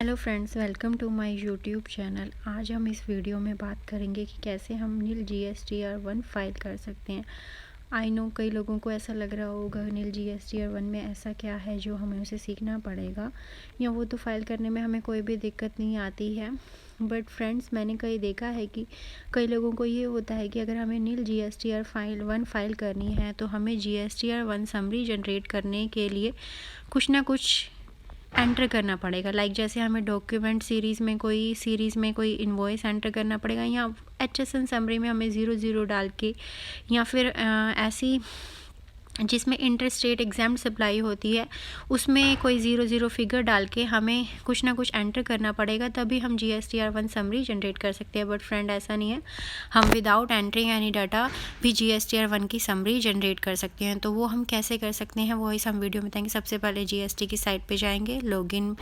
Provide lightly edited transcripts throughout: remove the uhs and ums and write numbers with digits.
Hello friends, welcome to my YouTube channel. आज हम इस वीडियो में बात करेंगे कि कैसे हम नील GSTR1 फाइल कर सकते हैं। आई नो कई लोगों को ऐसा लग रहा होगा नील GSTR1 में ऐसा क्या है जो हमें उसे सीखना पड़ेगा, या वो तो फाइल करने में हमें कोई भी दिक्कत नहीं आती है। बट फ्रेंड्स, मैंने कई देखा है कि कई लोगों को ये होता है कि अगर हमें नील GSTR1 फाइल करनी है तो हमें GSTR1 समरी जनरेट करने के लिए कुछ ना कुछ एंटर करना पड़ेगा। लाइक जैसे हमें डॉक्यूमेंट सीरीज़ में कोई इनवॉइस एंटर करना पड़ेगा, या HSN समरी में हमें 00 डाल के, या फिर ऐसी जिसमें इंटरेस्ट रेट एग्जाम सप्लाई होती है उसमें कोई 00 फिगर डाल के हमें कुछ ना कुछ एंटर करना पड़ेगा, तभी हम GSTR1 समरी जनरेट कर सकते हैं। बट फ्रेंड, ऐसा नहीं है, हम विदाउट एंटरिंग एनी डाटा भी GSTR1 की समरी जनरेट कर सकते हैं। तो वो हम कैसे कर सकते हैं वो इस हम वीडियो में बताएंगे। सबसे पहले GST की साइट पे जाएंगे, लॉगिन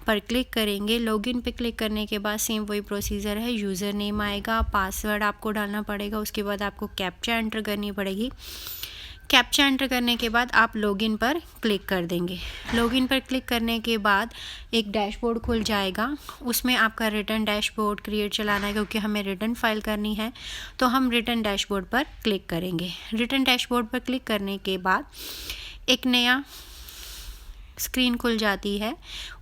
पर क्लिक करेंगे। लॉगिन पे क्लिक करने के बाद सेम वही प्रोसीजर है, यूज़र नेम आएगा, पासवर्ड आपको डालना पड़ेगा, उसके बाद आपको कैप्चा एंटर करनी पड़ेगी। कैप्चा एंटर करने के बाद आप लॉगिन पर क्लिक कर देंगे। लॉगिन पर क्लिक करने के बाद एक डैशबोर्ड खुल जाएगा, उसमें आपका रिटर्न डैशबोर्ड क्रिएट चलाना है, क्योंकि हमें रिटर्न फाइल करनी है। तो हम रिटर्न डैशबोर्ड पर क्लिक करेंगे। रिटर्न डैशबोर्ड पर क्लिक करने के बाद एक नया स्क्रीन खुल जाती है।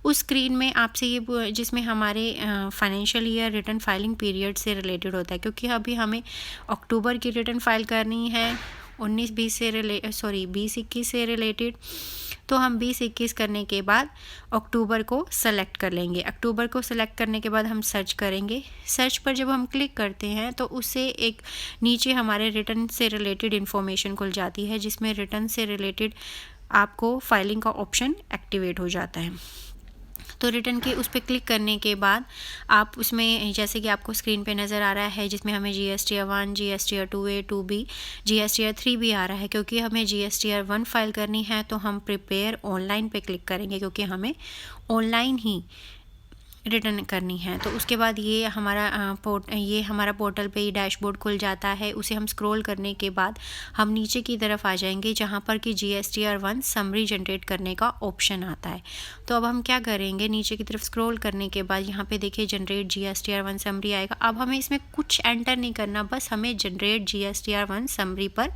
उस स्क्रीन में आपसे ये जिसमें हमारे financial year return filing period से रिलेटेड होता है, क्योंकि अभी हमें अक्टूबर की रिटर्न फाइल करनी है 20-21 से रिलेटेड। तो हम 20-21 करने के बाद अक्टूबर को सेलेक्ट कर लेंगे। अक्टूबर को सेलेक्ट करने के बाद हम सर्च करेंगे। सर्च पर जब हम क्लिक करते हैं तो उससे एक नीचे हमारे रिटर्न से रिलेटेड इन्फॉर्मेशन खुल जाती है, जिसमें रिटर्न से रिलेटेड आपको फाइलिंग का ऑप्शन एक्टिवेट हो जाता है। तो रिटर्न के उस पर क्लिक करने के बाद आप उसमें, जैसे कि आपको स्क्रीन पे नज़र आ रहा है, जिसमें हमें GSTR1, GSTR2A, 2B, GSTR3 भी आ रहा है। क्योंकि हमें GSTR1 फाइल करनी है तो हम प्रिपेयर ऑनलाइन पे क्लिक करेंगे, क्योंकि हमें ऑनलाइन ही रिटर्न करनी है। तो उसके बाद ये हमारा पोर्टल पे ही डैशबोर्ड खुल जाता है। उसे हम स्क्रॉल करने के बाद हम नीचे की तरफ आ जाएंगे, जहाँ पर कि GSTR1 समरी जनरेट करने का ऑप्शन आता है। तो अब हम क्या करेंगे, नीचे की तरफ स्क्रॉल करने के बाद यहाँ पे देखिए जनरेट GSTR1 समरी आएगा। अब हमें इसमें कुछ एंटर नहीं करना, बस हमें जनरेट GSTR1 समरी पर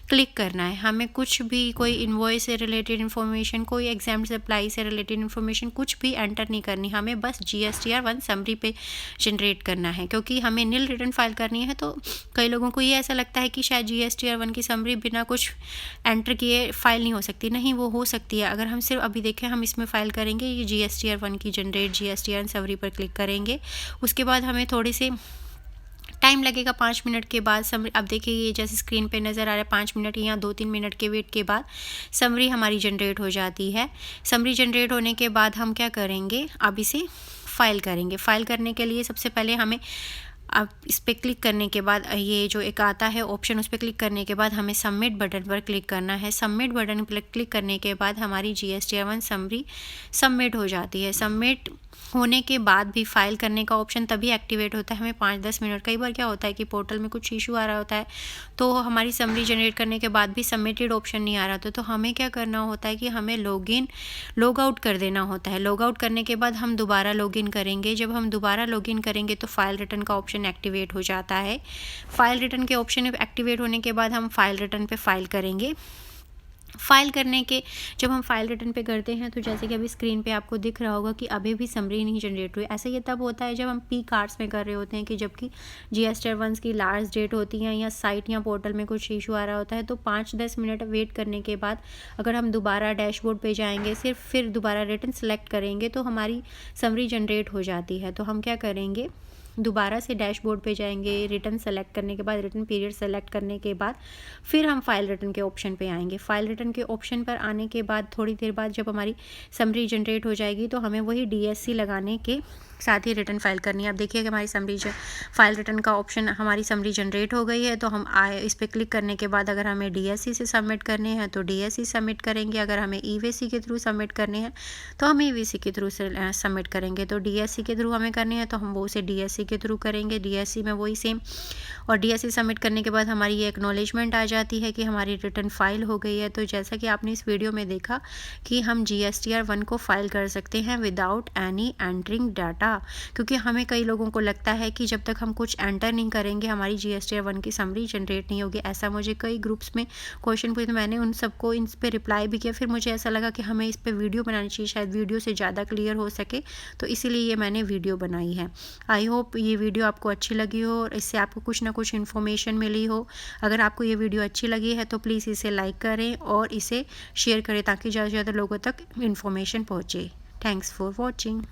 क्लिक करना है। हमें कुछ भी, कोई इनवॉइस से रिलेटेड इन्फॉर्मेशन, कोई एग्जाम सप्लाई से रिलेटेड इन्फॉर्मेशन कुछ भी एंटर नहीं करनी, हमें बस GSTR1 समरी पे जनरेट करना है। क्योंकि हमें नील रिटर्न फाइल करनी है, तो कई लोगों को ये ऐसा लगता है कि शायद GSTR1 की समरी बिना कुछ एंटर किए फाइल नहीं हो सकती। नहीं, वो हो सकती है। अगर हम सिर्फ अभी देखें, हम इसमें फाइल करेंगे ये GSTR1 की जनरेट GSTR1 समरी पर क्लिक करेंगे। उसके बाद हमें थोड़ी सी टाइम लगेगा, 5 मिनट के बाद समरी, अब देखिए ये जैसे स्क्रीन पे नज़र आ रहा है 5 मिनट या 2-3 मिनट के वेट के बाद समरी हमारी जनरेट हो जाती है। समरी जनरेट होने के बाद हम क्या करेंगे, अब इसे फाइल करेंगे। फाइल करने के लिए सबसे पहले हमें, अब इस पर क्लिक करने के बाद ये जो एक आता है ऑप्शन, उस पर क्लिक करने के बाद हमें सबमिट बटन पर क्लिक करना है। सबमिट बटन पर क्लिक करने के बाद हमारी GSTR1 समरी सबमिट हो जाती है। सबमिट होने के बाद भी फाइल करने का ऑप्शन तभी एक्टिवेट होता है हमें 5-10 मिनट। कई बार क्या होता है कि पोर्टल में कुछ इशू आ रहा होता है, तो हमारी समरी जनरेट करने के बाद भी सबमिटेड ऑप्शन नहीं आ रहा होता। तो हमें क्या करना होता है कि हमें लॉग आउट कर देना होता है। लॉग आउट करने के बाद हम दोबारा लॉगिन करेंगे। जब हम दोबारा लॉगिन करेंगे तो फाइल रिटर्न का ऑप्शन एक्टिवेट हो जाता है। फाइल रिटर्न के ऑप्शन एक्टिवेट होने के बाद हम फाइल रिटर्न पे फाइल करेंगे। फाइल करने के जब हम फाइल रिटर्न पे करते हैं, तो जैसे कि अभी स्क्रीन पे आपको दिख रहा होगा कि अभी भी समरी नहीं जनरेट हुई। ऐसा ये तब होता है जब हम पीक आवर्स में कर रहे होते हैं, कि जबकि GSTR1 की लास्ट डेट होती है, या साइट या पोर्टल में कुछ इशू आ रहा होता है। तो 5-10 मिनट वेट करने के बाद अगर हम दोबारा डैशबोर्ड पे जाएंगे, फिर दोबारा रिटर्न सेलेक्ट करेंगे, तो हमारी समरी जनरेट हो जाती है। तो हम क्या करेंगे, दोबारा से डैशबोर्ड पे जाएंगे, रिटर्न सेलेक्ट करने के बाद, रिटर्न पीरियड सेलेक्ट करने के बाद फिर हम फाइल रिटर्न के ऑप्शन पे आएंगे। फाइल रिटर्न के ऑप्शन पर आने के बाद थोड़ी देर बाद जब हमारी समरी जनरेट हो जाएगी, तो हमें वही DSC लगाने के साथ ही रिटर्न फाइल करनी है। अब देखिए कि हमारी समरी फाइल रिटर्न का ऑप्शन हमारी समरी जनरेट हो गई है। तो हम इस पर क्लिक करने के बाद अगर हमें DSC से सबमिट करने हैं तो DSC सबमिट करेंगे, अगर हमें EVC के थ्रू सबमिट करने हैं तो हम EVC के थ्रू से सबमिट करेंगे। तो DSC के थ्रू हमें करने हैं तो हम वो उसे DSC के थ्रू करेंगे, DSC में वही सेम। और DSC सबमिट करने के बाद हमारी ये एक्नॉलेजमेंट आ जाती है कि हमारी रिटर्न फाइल हो गई है। तो जैसा कि आपने इस वीडियो में देखा कि हम GSTR 1 को फाइल कर सकते हैं विदाउट एनी एंटरिंग डाटा, क्योंकि हमें कई लोगों को लगता है कि जब तक हम कुछ एंटर नहीं करेंगे हमारी GSTR 1 की समरी जनरेट नहीं होगी। ऐसा मुझे कई ग्रुप्स में क्वेश्चन पूछे, मैंने उन सबको इन पर रिप्लाई भी किया। फिर मुझे ऐसा लगा कि हमें इस पर वीडियो बनानी चाहिए, शायद वीडियो से ज़्यादा क्लियर हो सके, तो इसीलिए ये मैंने वीडियो बनाई है। आई होप ये वीडियो आपको अच्छी लगी हो और इससे आपको कुछ ना कुछ इन्फॉर्मेशन मिली हो। अगर आपको ये वीडियो अच्छी लगी है तो प्लीज़ इसे लाइक करें और इसे शेयर करें ताकि ज़्यादा से ज़्यादा लोगों तक इन्फॉर्मेशन पहुँचे। Thanks for watching.